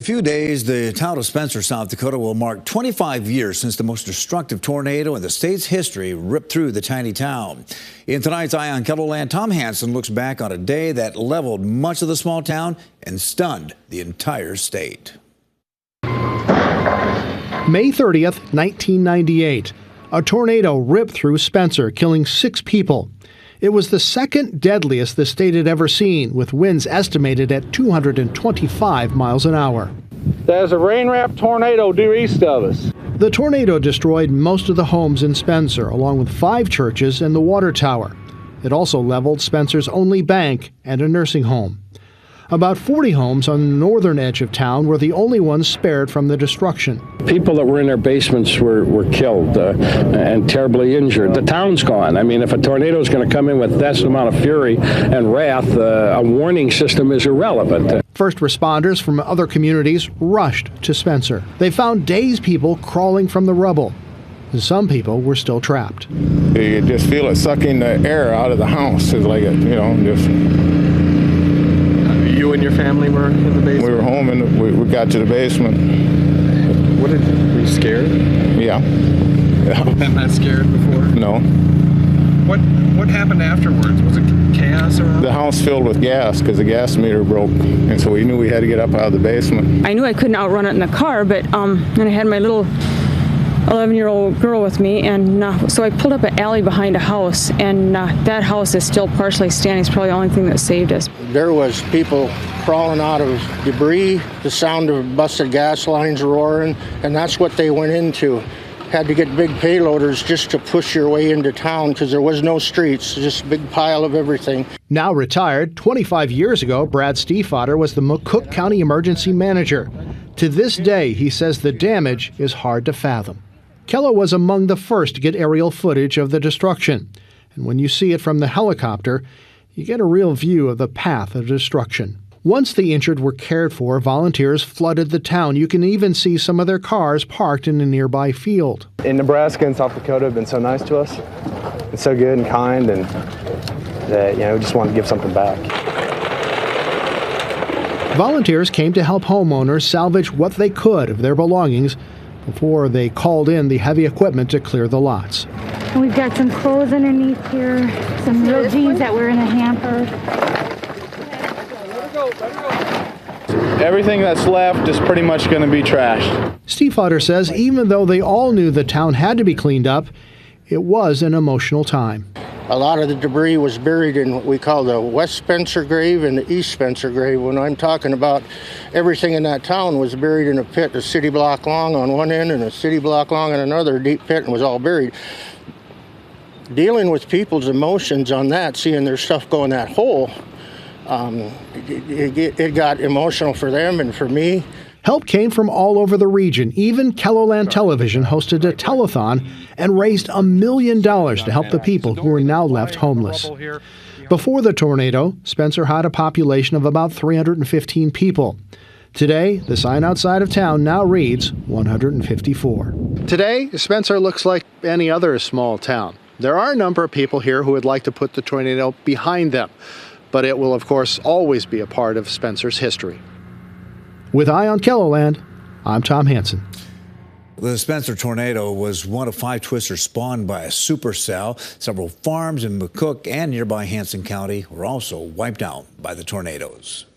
few days, the town of Spencer, South Dakota will mark 25 years since the most destructive tornado in the state's history ripped through the tiny town. In tonight's Eye on KELOLAND, Tom Hansen looks back on a day that leveled much of the small town and stunned the entire state. May 30th, 1998. A tornado ripped through Spencer, killing 6 people. It was the second deadliest the state had ever seen, with winds estimated at 225 miles an hour. There's a rain-wrapped tornado due east of us. The tornado destroyed most of the homes in Spencer, along with 5 churches and the water tower. It also leveled Spencer's only bank and a nursing home. About 40 homes on the northern edge of town were the only ones spared from the destruction. People that were in their basements were killed and terribly injured. The town's gone. I mean, if a tornado is going to come in with that amount of fury and wrath, a warning system is irrelevant. First responders from other communities rushed to Spencer. They found dazed people crawling from the rubble. Some people were still trapped. You just feel it sucking the air out of the house. It's like, just... You and your family were in the basement? We were home and we got to the basement. Were you scared? Yeah. Been that scared before? No. What happened afterwards? Was it chaos around? The house filled with gas because the gas meter broke, and so we knew we had to get up out of the basement. I knew I couldn't outrun it in the car, but and I had my little 11-year-old girl with me, and so I pulled up an alley behind a house, and that house is still partially standing. It's probably the only thing that saved us. There was people crawling out of debris, the sound of busted gas lines roaring, and that's what they went into. Had to get big payloaders just to push your way into town because there was no streets, just a big pile of everything. Now retired, 25 years ago, Brad Stiefvater was the McCook County Emergency Manager. To this day, he says the damage is hard to fathom. Keller was among the first to get aerial footage of the destruction. And when you see it from the helicopter, you get a real view of the path of destruction. Once the injured were cared for, volunteers flooded the town. You can even see some of their cars parked in a nearby field. In Nebraska and South Dakota have been so nice to us. It's so good and kind, and that we just want to give something back. Volunteers came to help homeowners salvage what they could of their belongings before they called in the heavy equipment to clear the lots. And we've got some clothes underneath here, some real jeans that were in a hamper. Everything that's left is pretty much going to be trashed. Stiefvater says even though they all knew the town had to be cleaned up, it was an emotional time. A lot of the debris was buried in what we call the West Spencer grave and the East Spencer grave. When I'm talking about everything in that town was buried in a pit, a city block long on one end and a city block long on another, deep pit, and was all buried. Dealing with people's emotions on that, seeing their stuff go in that hole, it got emotional for them and for me. Help came from all over the region. Even KELOLAND Television hosted a telethon and raised $1 million to help the people who are now left homeless. Before the tornado, Spencer had a population of about 315 people. Today, the sign outside of town now reads 154. Today, Spencer looks like any other small town. There are a number of people here who would like to put the tornado behind them, but it will, of course, always be a part of Spencer's history. With Eye on KELOLAND, I'm Tom Hansen. The Spencer tornado was one of 5 twisters spawned by a supercell. Several farms in McCook and nearby Hanson County were also wiped out by the tornadoes.